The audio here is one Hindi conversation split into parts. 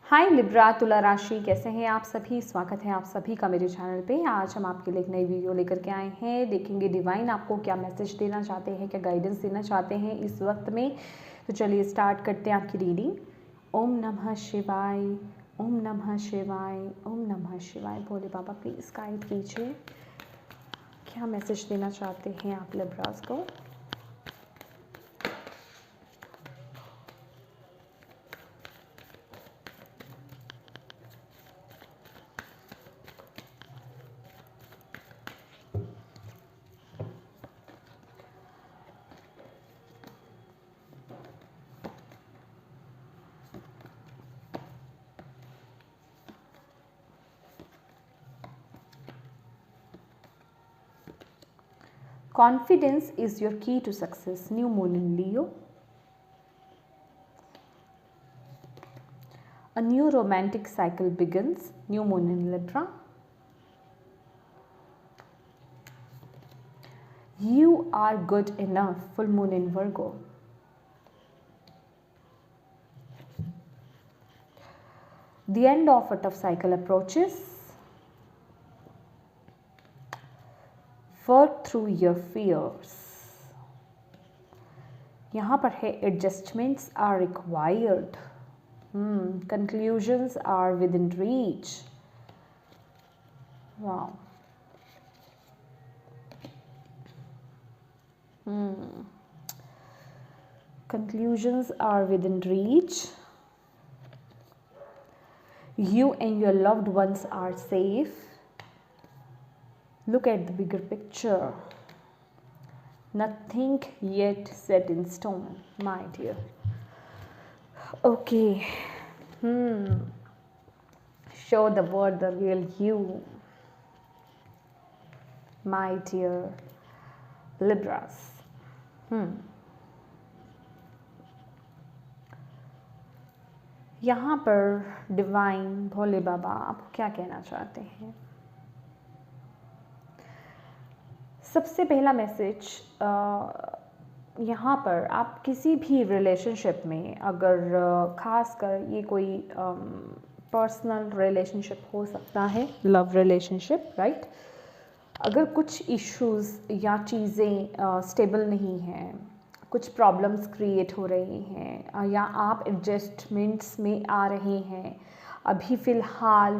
हाय लिब्रा तुला राशि, कैसे हैं आप सभी। स्वागत है आप सभी का मेरे चैनल पे। आज हम आपके लिए एक नई वीडियो लेकर के आए हैं। देखेंगे डिवाइन आपको क्या मैसेज देना चाहते हैं, क्या गाइडेंस देना चाहते हैं इस वक्त में। तो चलिए स्टार्ट करते हैं आपकी रीडिंग। ओम नमः शिवाय, ओम नमः शिवाय, ओम नमः शिवाय। भोले बाबा प्लीज़ गाइड कीजिए, क्या मैसेज देना चाहते हैं आप लिब्रास को। Confidence is your key to success. New moon in Leo. A new romantic cycle begins. New moon in Libra. You are good enough. Full moon in Virgo. The end of a tough cycle approaches. Work through your fears. यहाँ पर है adjustments are required. Conclusions are within reach. Wow. Conclusions are within reach. You and your loved ones are safe. Look at the bigger picture. Nothing yet set in stone, my dear. Okay. Show the world the real you, my dear Libras. यहाँ पर डिवाइन भोले बाबा आपको क्या कहना चाहते हैं। सबसे पहला मैसेज, यहाँ पर आप किसी भी रिलेशनशिप में, अगर ख़ास कर ये कोई पर्सनल रिलेशनशिप हो सकता है, लव रिलेशनशिप, राइट। अगर कुछ इश्यूज़ या चीज़ें स्टेबल नहीं हैं, कुछ प्रॉब्लम्स क्रिएट हो रही हैं, या आप एडजस्टमेंट्स में आ रहे हैं, अभी फ़िलहाल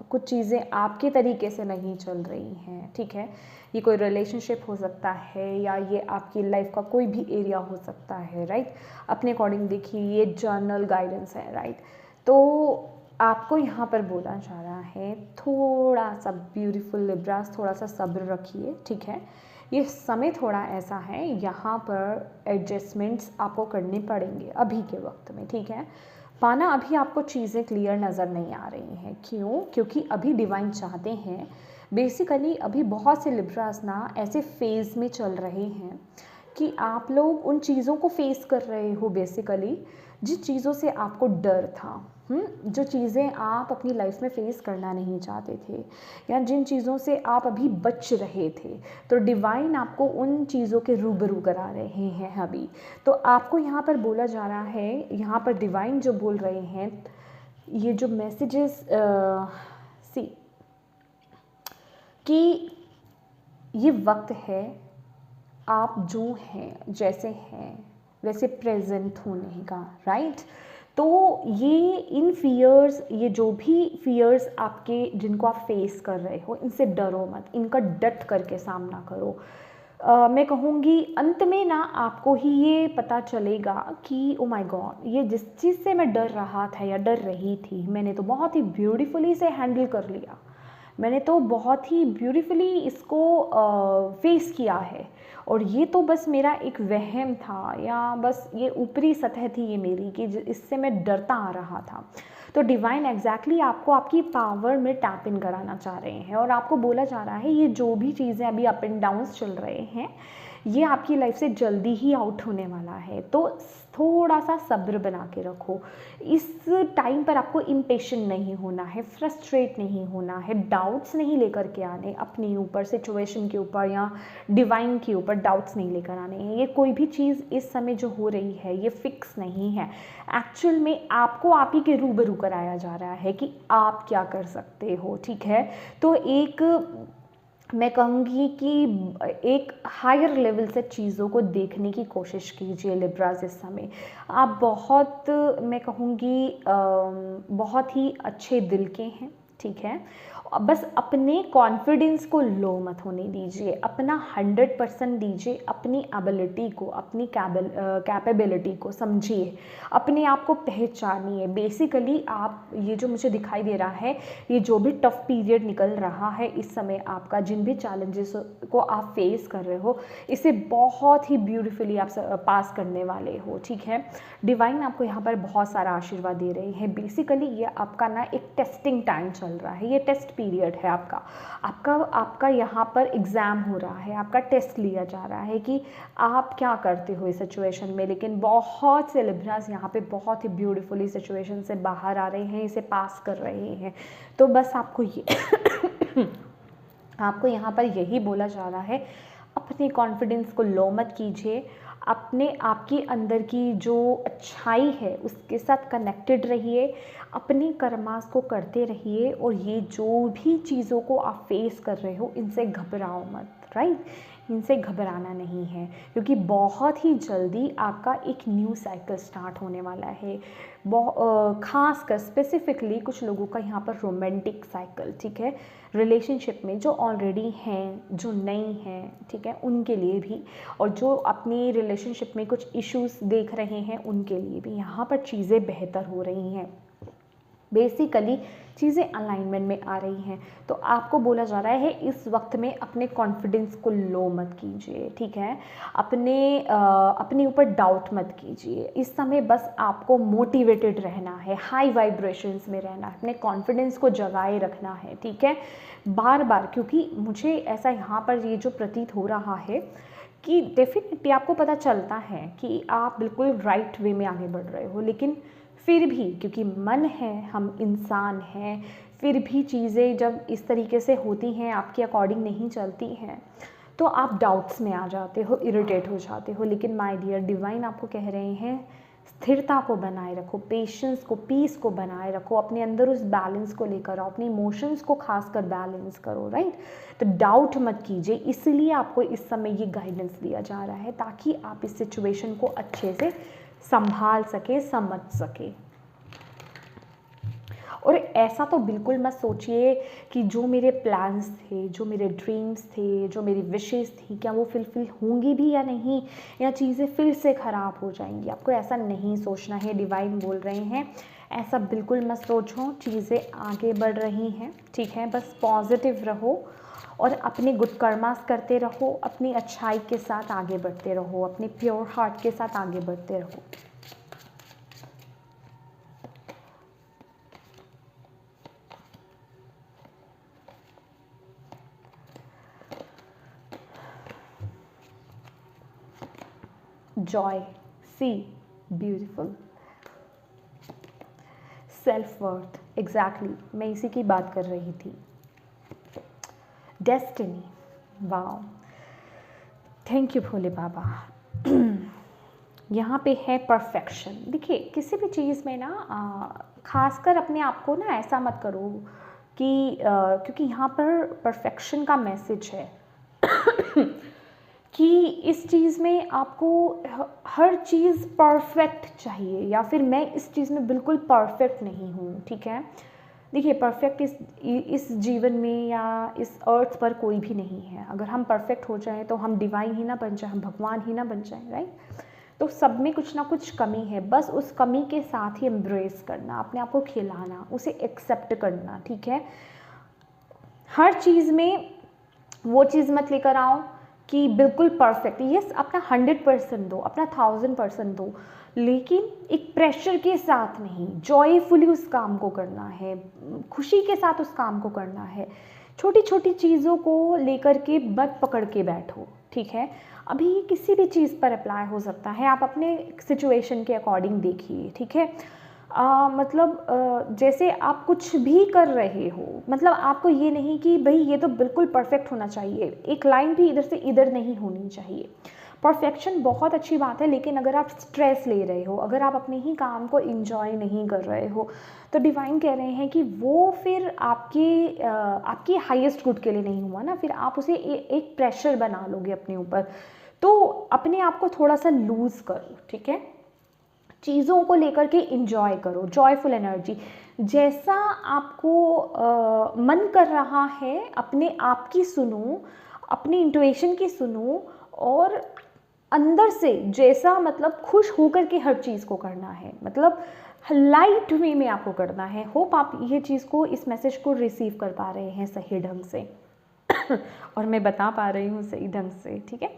कुछ चीज़ें आपके तरीके से नहीं चल रही हैं, ठीक है। ये कोई रिलेशनशिप हो सकता है या ये आपकी लाइफ का कोई भी एरिया हो सकता है, राइट। अपने अकॉर्डिंग देखिए, ये जर्नल गाइडेंस है, राइट। तो आपको यहाँ पर बोला जा रहा है, थोड़ा सा ब्यूटीफुल लिब्रास, थोड़ा सा सब्र रखिए, ठीक है। ये समय थोड़ा ऐसा है, यहाँ पर एडजस्टमेंट्स आपको करने पड़ेंगे अभी के वक्त में, ठीक है। पाना अभी आपको चीज़ें क्लियर नज़र नहीं आ रही हैं। क्यों? क्योंकि अभी डिवाइन चाहते हैं, बेसिकली अभी बहुत से लिब्रास ना ऐसे फेज़ में चल रहे हैं कि आप लोग उन चीज़ों को फेस कर रहे हो, बेसिकली जिन चीज़ों से आपको डर था, जो चीज़ें आप अपनी लाइफ में फेस करना नहीं चाहते थे, या जिन चीज़ों से आप अभी बच रहे थे, तो डिवाइन आपको उन चीज़ों के रूबरू करा रहे हैं अभी। तो आपको यहाँ पर बोला जा रहा है, यहाँ पर डिवाइन जो बोल रहे हैं, ये जो मैसेजेस सी कि ये वक्त है, आप जो हैं, जैसे हैं वैसे प्रेजेंट होने का, राइट। तो ये इन फियर्स, ये जो भी फियर्स आपके, जिनको आप फेस कर रहे हो, इनसे डरो मत, इनका डट करके सामना करो। मैं कहूँगी अंत में ना आपको ही ये पता चलेगा कि ओ माय गॉड, ये जिस चीज़ से मैं डर रहा था या डर रही थी, मैंने तो बहुत ही ब्यूटीफुली से हैंडल कर लिया, मैंने तो बहुत ही ब्यूटीफुली इसको फेस किया है, और ये तो बस मेरा एक वहम था, या बस ये ऊपरी सतह थी ये मेरी, कि इससे मैं डरता आ रहा था। तो डिवाइन एग्जैक्टली आपको आपकी पावर में टैप इन कराना चाह रहे हैं, और आपको बोला जा रहा है ये जो भी चीज़ें अभी अप एंड डाउन्स चल रहे हैं, ये आपकी लाइफ से जल्दी ही आउट होने वाला है। तो थोड़ा सा सब्र बना के रखो। इस टाइम पर आपको इम्पेशेंट नहीं होना है, फ्रस्ट्रेट नहीं होना है, डाउट्स नहीं लेकर के आने अपने ऊपर, सिचुएशन के ऊपर या डिवाइन के ऊपर डाउट्स नहीं लेकर आने हैं। ये कोई भी चीज़ इस समय जो हो रही है ये फिक्स नहीं है। एक्चुअल में आपको आप ही के रूबरू कराया जा रहा है कि आप क्या कर सकते हो, ठीक है। तो एक मैं कहूँगी कि एक हायर लेवल से चीज़ों को देखने की कोशिश कीजिए लिब्रास इस समय। आप बहुत, मैं कहूँगी बहुत ही अच्छे दिल के हैं, ठीक है। बस अपने कॉन्फिडेंस को लो मत होने दीजिए, अपना 100% दीजिए, अपनी एबिलिटी को, अपनी कैपेबिलिटी को समझिए, अपने आप को पहचानिए। बेसिकली आप, ये जो मुझे दिखाई दे रहा है, ये जो भी टफ पीरियड निकल रहा है इस समय आपका, जिन भी चैलेंजेस को आप फेस कर रहे हो, इसे बहुत ही ब्यूटीफुली आप पास करने वाले हो, ठीक है। डिवाइन आपको यहाँ पर बहुत सारा आशीर्वाद दे रहे हैं। बेसिकली ये आपका ना एक टेस्टिंग टाइम चल रहा है, ये टेस्ट पीरियड है आपका यहाँ पर एग्ज़ाम हो रहा है, आपका टेस्ट लिया जा रहा है कि आप क्या करते हो इस सिचुएशन में। लेकिन बहुत से लिब्रास यहाँ पे बहुत ही ब्यूटीफुली सिचुएशन से बाहर आ रहे हैं, इसे पास कर रहे हैं। तो बस आपको ये आपको यहाँ पर यही बोला जा रहा है, अपने कॉन्फिडेंस को लो मत कीजिए, अपने आपके अंदर की जो अच्छाई है उसके साथ कनेक्टेड रहिए, अपने कर्मास को करते रहिए, और ये जो भी चीज़ों को आप फेस कर रहे हो इनसे घबराओ मत, राइट। इनसे घबराना नहीं है, क्योंकि बहुत ही जल्दी आपका एक न्यू साइकिल स्टार्ट होने वाला है। खास कर स्पेसिफिकली कुछ लोगों का यहाँ पर रोमांटिक साइकिल, ठीक है, रिलेशनशिप में जो ऑलरेडी हैं, जो नई हैं, ठीक है, उनके लिए भी, और जो अपनी रिलेशनशिप में कुछ इश्यूज देख रहे हैं उनके लिए भी यहाँ पर चीज़ें बेहतर हो रही हैं। बेसिकली चीज़ें अलाइनमेंट में आ रही हैं। तो आपको बोला जा रहा है इस वक्त में अपने कॉन्फिडेंस को लो मत कीजिए, ठीक है, अपने ऊपर डाउट मत कीजिए। इस समय बस आपको मोटिवेटेड रहना है, हाई वाइब्रेशंस में रहना है, अपने कॉन्फिडेंस को जगाए रखना है, ठीक है, बार बार। क्योंकि मुझे ऐसा यहाँ पर ये जो प्रतीत हो रहा है कि डेफिनेटली आपको पता चलता है कि आप बिल्कुल राइट वे में आगे बढ़ रहे हो, लेकिन फिर भी क्योंकि मन है, हम इंसान हैं, फिर भी चीज़ें जब इस तरीके से होती हैं, आपके अकॉर्डिंग नहीं चलती हैं, तो आप डाउट्स में आ जाते हो, इरिटेट हो जाते हो। लेकिन माय डियर डिवाइन आपको कह रहे हैं स्थिरता को बनाए रखो, पेशेंस को, पीस को बनाए रखो, अपने अंदर उस बैलेंस को लेकर आओ, अपने इमोशंस को खासकर बैलेंस करो, राइट। तो डाउट मत कीजिए, इसलिए आपको इस समय ये गाइडेंस दिया जा रहा है, ताकि आप इस सिचुएशन को अच्छे से संभाल सके, समझ सके। और ऐसा तो बिल्कुल मत सोचिए कि जो मेरे प्लान्स थे, जो मेरे ड्रीम्स थे, जो मेरी विशेज़ थी, क्या वो फुलफिल होंगी भी या नहीं, या चीज़ें फिर से ख़राब हो जाएंगी। आपको ऐसा नहीं सोचना है, डिवाइन बोल रहे हैं ऐसा बिल्कुल मत सोचो, चीज़ें आगे बढ़ रही हैं, ठीक है। बस पॉजिटिव रहो और अपने गुड कर्मास करते रहो, अपनी अच्छाई के साथ आगे बढ़ते रहो, अपने प्योर हार्ट के साथ आगे बढ़ते रहो। जॉय, सी, ब्यूटीफुल, सेल्फ वर्थ, एग्जैक्टली मैं इसी की बात कर रही थी। Destiny, wow, thank you Bhole बाबा। यहाँ पे है परफेक्शन। देखिए किसी भी चीज़ में ना खासकर अपने आप को ना ऐसा मत करो कि क्योंकि यहाँ पर परफेक्शन का मैसेज है कि इस चीज़ में आपको हर चीज़ परफेक्ट चाहिए, या फिर मैं इस चीज़ में बिल्कुल परफेक्ट नहीं हूँ, ठीक है। देखिए परफेक्ट इस जीवन में या इस अर्थ पर कोई भी नहीं है। अगर हम परफेक्ट हो जाएं तो हम डिवाइन ही ना बन जाए, हम भगवान ही ना बन जाएं, राइट। तो सब में कुछ ना कुछ कमी है, बस उस कमी के साथ ही एम्ब्रेस करना, अपने आप को खिलाना, उसे एक्सेप्ट करना, ठीक है। हर चीज़ में वो चीज़ मत लेकर आओ कि बिल्कुल परफेक्ट, यस अपना 100% दो, अपना 1000% दो, लेकिन एक प्रेशर के साथ नहीं, जॉयफुली उस काम को करना है, खुशी के साथ उस काम को करना है। छोटी छोटी चीज़ों को लेकर के मत पकड़ के बैठो, ठीक है। अभी ये किसी भी चीज़ पर अप्लाई हो सकता है, आप अपने सिचुएशन के अकॉर्डिंग देखिए, ठीक है। मतलब जैसे आप कुछ भी कर रहे हो, मतलब आपको ये नहीं कि भाई ये तो बिल्कुल परफेक्ट होना चाहिए, एक लाइन भी इधर से इधर नहीं होनी चाहिए। परफेक्शन बहुत अच्छी बात है, लेकिन अगर आप स्ट्रेस ले रहे हो, अगर आप अपने ही काम को इंजॉय नहीं कर रहे हो, तो डिवाइन कह रहे हैं कि वो फिर आपके हाईएस्ट गुड के लिए नहीं हुआ ना, फिर आप उसे एक प्रेशर बना लोगे अपने ऊपर। तो अपने आप को थोड़ा सा लूज़ करो, ठीक है। चीज़ों को लेकर के इंजॉय करो, जॉयफुल एनर्जी। जैसा आपको मन कर रहा है अपने आप की सुनो, अपनी इंट्यूशन की सुनो, और अंदर से जैसा मतलब खुश होकर के हर चीज़ को करना है, मतलब लाइट वे में आपको करना है। होप आप ये चीज़ को, इस मैसेज को रिसीव कर पा रहे हैं सही ढंग से और मैं बता पा रही हूँ सही ढंग से, ठीक है।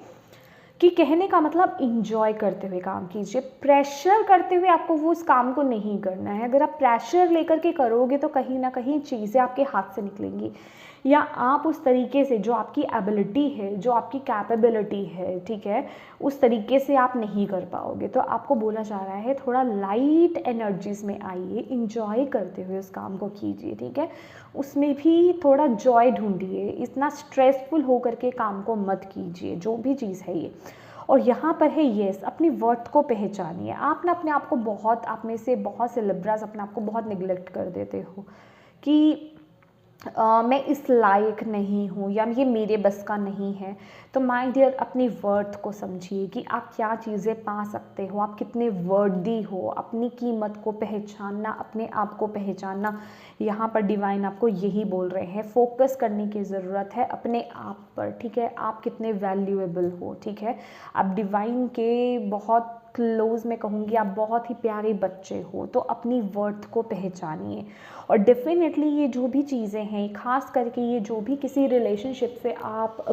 कि कहने का मतलब इंजॉय करते हुए काम कीजिए, प्रेशर करते हुए आपको वो उस काम को नहीं करना है। अगर आप प्रेशर लेकर के करोगे तो कहीं ना कहीं चीज़ें आपके हाथ से निकलेंगी, या आप उस तरीके से जो आपकी एबिलिटी है, जो आपकी कैपेबिलिटी है, ठीक है, उस तरीके से आप नहीं कर पाओगे। तो आपको बोला जा रहा है थोड़ा लाइट एनर्जीज में आइए, इंजॉय करते हुए उस काम को कीजिए, ठीक है। उसमें भी थोड़ा जॉय ढूंढिए, इतना स्ट्रेसफुल होकर के काम को मत कीजिए, जो भी चीज़ है ये। और यहाँ पर है येस, अपनी वर्थ को पहचानिए। आप ना अपने आप को बहुत, आप में से बहुत से लिब्रास अपने आप को बहुत निगलेक्ट कर देते हो कि मैं इस लायक नहीं हूँ, या ये मेरे बस का नहीं है। तो माय डियर, अपनी वर्थ को समझिए कि आप क्या चीज़ें पा सकते हो, आप कितने वर्दी हो। अपनी कीमत को पहचानना, अपने आप को पहचानना, यहाँ पर डिवाइन आपको यही बोल रहे हैं। फोकस करने की ज़रूरत है अपने आप पर, ठीक है। आप कितने वैल्यूएबल हो, ठीक है। आप डिवाइन के बहुत क्लोज में कहूँगी, आप बहुत ही प्यारे बच्चे हो। तो अपनी वर्थ को पहचानिए, और डेफिनेटली ये जो भी चीज़ें हैं, खास करके ये जो भी किसी रिलेशनशिप से आप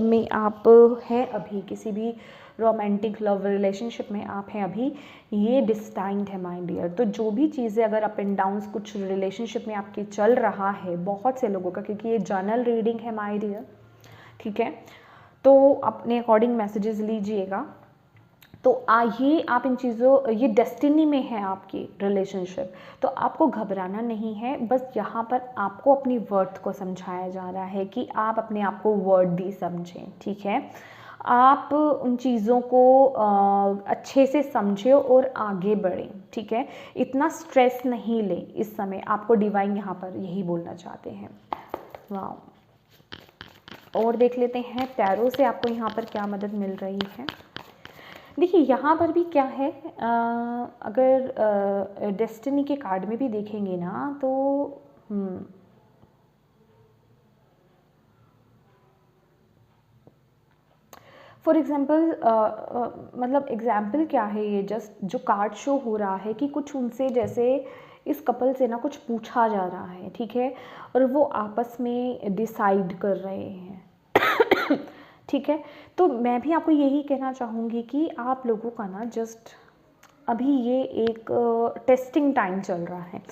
हैं अभी, किसी भी रोमांटिक लव रिलेशनशिप में आप हैं अभी, ये डिस्टाइंड है माय डियर। तो जो भी चीज़ें अगर अप एंड डाउन्स कुछ रिलेशनशिप में आपके चल रहा है, बहुत से लोगों का, क्योंकि ये जर्नल रीडिंग है माय डियर, ठीक है। तो अपने अकॉर्डिंग मैसेजेस लीजिएगा। तो आइए, आप इन चीज़ों, ये डेस्टिनी में है आपकी रिलेशनशिप, तो आपको घबराना नहीं है। बस यहाँ पर आपको अपनी वर्थ को समझाया जा रहा है कि आप अपने आप को वर्दी समझें, ठीक है। आप उन चीज़ों को अच्छे से समझें और आगे बढ़ें, ठीक है। इतना स्ट्रेस नहीं ले इस समय, आपको डिवाइन यहाँ पर यही बोलना चाहते हैं। वाह। और देख लेते हैं टैरो से आपको यहाँ पर क्या मदद मिल रही है। देखिए यहाँ पर भी क्या है, अगर डेस्टिनी के कार्ड में भी देखेंगे ना, तो फॉर एग्ज़ाम्पल, मतलब एग्ज़ाम्पल क्या है, ये जस्ट जो कार्ड शो हो रहा है कि कुछ उनसे, जैसे इस कपल से ना कुछ पूछा जा रहा है, ठीक है, और वो आपस में डिसाइड कर रहे हैं ठीक है। तो मैं भी आपको यही कहना चाहूँगी कि आप लोगों का ना जस्ट अभी ये एक टेस्टिंग टाइम चल रहा है,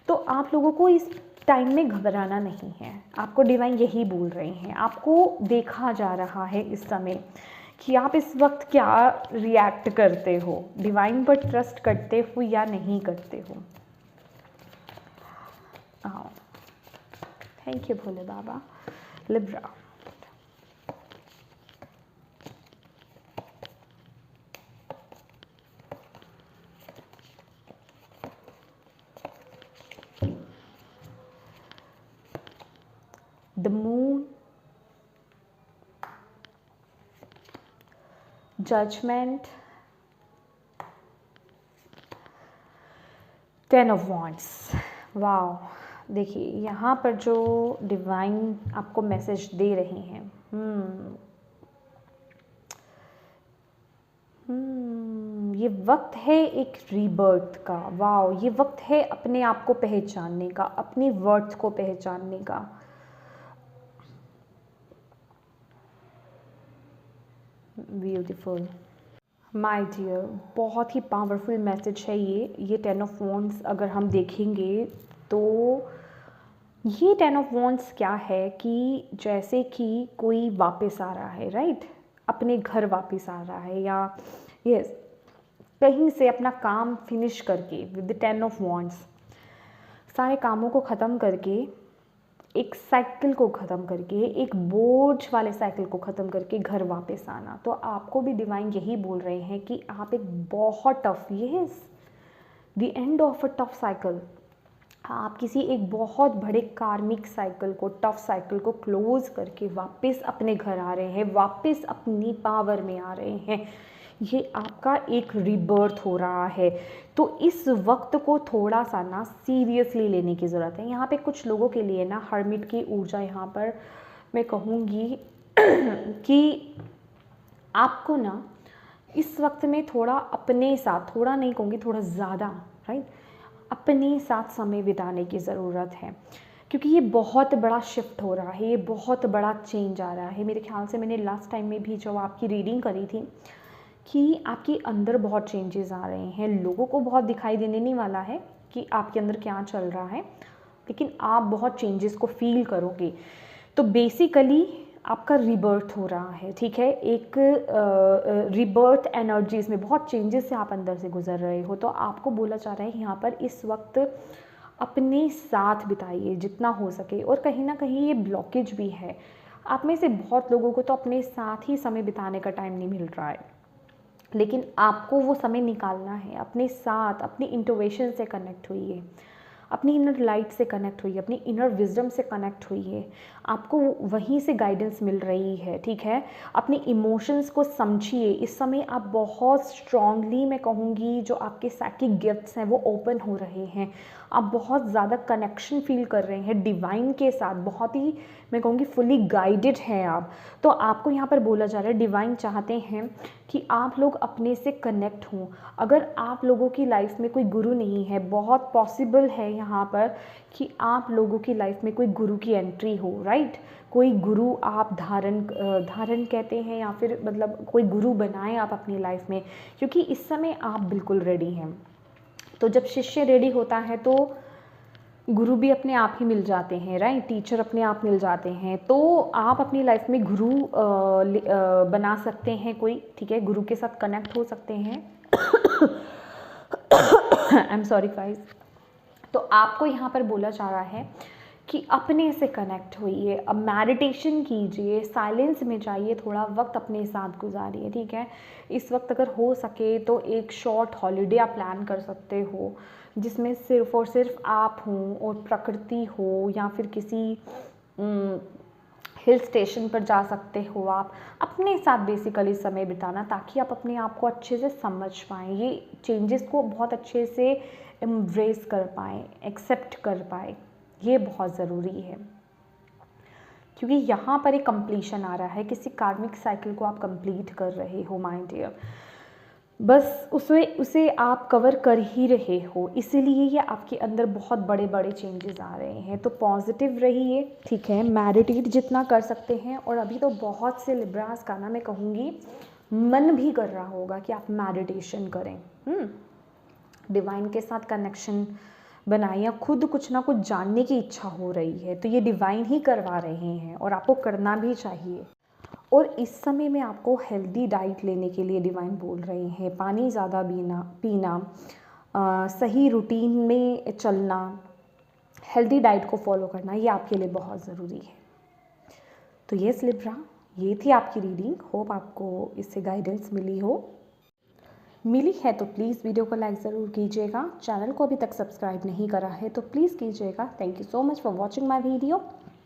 तो आप लोगों को इस टाइम में घबराना नहीं है। आपको डिवाइन यही बोल रहे हैं, आपको देखा जा रहा है इस समय कि आप इस वक्त क्या रिएक्ट करते हो, डिवाइन पर ट्रस्ट करते हो या नहीं करते हो। Thank you Bhole Baba. Libra, the moon, judgement, 10 of wands. Wow, देखिए यहाँ पर जो डिवाइन आपको मैसेज दे रहे हैं, ये वक्त है एक रीबर्थ का। वाओ, ये वक्त है अपने आप को पहचानने का, अपनी वर्थ को पहचानने का। ब्यूटीफुल माय डियर, बहुत ही पावरफुल मैसेज है ये 10 ऑफ वॉन्ड्स अगर हम देखेंगे तो ये 10 ऑफ वॉन्ड्स क्या है कि जैसे कि कोई वापस आ रहा है, राइट। अपने घर वापस आ रहा है, या यस कहीं से अपना काम फिनिश करके विद द 10 ऑफ वॉन्ड्स, सारे कामों को ख़त्म करके, एक साइकिल को ख़त्म करके, एक बोझ वाले साइकिल को ख़त्म करके घर वापस आना। तो आपको भी डिवाइन यही बोल रहे हैं कि आप एक बहुत टफ, ये the end of a tough cycle, आप किसी एक बहुत बड़े कार्मिक साइकिल को, टफ साइकिल को क्लोज करके वापस अपने घर आ रहे हैं, वापस अपनी पावर में आ रहे हैं। ये आपका एक रीबर्थ हो रहा है। तो इस वक्त को थोड़ा सा ना सीरियसली लेने की ज़रूरत है। यहाँ पे कुछ लोगों के लिए ना हर्मिट की ऊर्जा यहाँ पर मैं कहूँगी कि आपको ना इस वक्त में थोड़ा अपने साथ, थोड़ा नहीं कहूँगी थोड़ा ज़्यादा, राइट, अपने साथ समय बिताने की ज़रूरत है, क्योंकि ये बहुत बड़ा शिफ्ट हो रहा है, ये बहुत बड़ा चेंज आ रहा है। मेरे ख्याल से मैंने लास्ट टाइम में भी जब आपकी रीडिंग करी थी कि आपके अंदर बहुत चेंजेस आ रहे हैं। लोगों को बहुत दिखाई देने नहीं वाला है कि आपके अंदर क्या चल रहा है, लेकिन आप बहुत चेंजेस को फील करोगे। तो बेसिकली आपका रिबर्थ हो रहा है, ठीक है, एक रिबर्थ एनर्जीज में बहुत चेंजेस से आप अंदर से गुजर रहे हो। तो आपको बोला जा रहा है यहाँ पर इस वक्त अपने साथ बिताइए जितना हो सके। और कहीं ना कहीं ये ब्लॉकेज भी है, आप में से बहुत लोगों को तो अपने साथ ही समय बिताने का टाइम नहीं मिल रहा है, लेकिन आपको वो समय निकालना है। अपने साथ, अपनी इंट्यूशन से कनेक्ट हुइए, अपनी इनर लाइट से कनेक्ट हुई है, अपनी इनर विजडम से कनेक्ट हुई है, आपको वहीं से गाइडेंस मिल रही है, ठीक है। अपने इमोशंस को समझिए। इस समय आप बहुत स्ट्रांगली, मैं कहूँगी जो आपके साइकिक गिफ्ट्स हैं वो ओपन हो रहे हैं। आप बहुत ज़्यादा कनेक्शन फील कर रहे हैं डिवाइन के साथ, बहुत ही मैं कहूँगी फुली गाइडेड हैं आप। तो आपको यहाँ पर बोला जा रहा है डिवाइन चाहते हैं कि आप लोग अपने से कनेक्ट हों। अगर आप लोगों की लाइफ में कोई गुरु नहीं है, बहुत पॉसिबल है यहाँ पर कि आप लोगों की लाइफ में कोई गुरु की एंट्री हो, राइट। कोई गुरु आप धारण कहते हैं, या फिर मतलब कोई गुरु बनाएं आप अपनी लाइफ में, क्योंकि इस समय आप बिल्कुल रेडी हैं। तो जब शिष्य रेडी होता है तो गुरु भी अपने आप ही मिल जाते हैं, राइट, टीचर अपने आप मिल जाते हैं। तो आप अपनी लाइफ में गुरु बना सकते हैं कोई, ठीक है, गुरु के साथ कनेक्ट हो सकते हैं। I am sorry guys. तो आपको यहाँ पर बोला जा रहा है कि अपने से कनेक्ट होइए, अब मेडिटेशन कीजिए, साइलेंस में जाइए, थोड़ा वक्त अपने साथ गुजारिए, ठीक है। इस वक्त अगर हो सके तो एक शॉर्ट हॉलीडे आप प्लान कर सकते हो, जिसमें सिर्फ और सिर्फ आप हों और प्रकृति हो, या फिर किसी हिल स्टेशन पर जा सकते हो आप, अपने साथ बेसिकली समय बिताना, ताकि आप अपने आप को अच्छे से समझ पाएँ, ये चेंजेस को बहुत अच्छे से एम्ब्रेस कर पाएँ, एक्सेप्ट कर पाएँ। ये बहुत ज़रूरी है, क्योंकि यहाँ पर एक कंप्लीशन आ रहा है, किसी कार्मिक साइकिल को आप कंप्लीट कर रहे हो माय डियर। बस उसे आप कवर कर ही रहे हो, इसीलिए ये आपके अंदर बहुत बड़े बड़े चेंजेस आ रहे हैं। तो पॉजिटिव रहिए, ठीक है, मेडिटेट जितना कर सकते हैं। और अभी तो बहुत से लिब्रास का ना मैं कहूँगी मन भी कर रहा होगा कि आप मेडिटेशन करें, डिवाइन के साथ कनेक्शन बनाइए, खुद कुछ ना कुछ जानने की इच्छा हो रही है, तो ये डिवाइन ही करवा रहे हैं और आपको करना भी चाहिए। और इस समय में आपको हेल्दी डाइट लेने के लिए डिवाइन बोल रहे हैं, पानी ज़्यादा पीना, सही रूटीन में चलना, हेल्दी डाइट को फॉलो करना, ये आपके लिए बहुत ज़रूरी है। तो यस लिब्रा, ये थी आपकी रीडिंग। होप आपको इससे गाइडेंस मिली है तो प्लीज़ वीडियो को लाइक ज़रूर कीजिएगा। चैनल को अभी तक सब्सक्राइब नहीं करा है तो प्लीज़ कीजिएगा। Thank you so much for watching my video.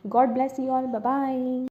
God bless you all, bye bye.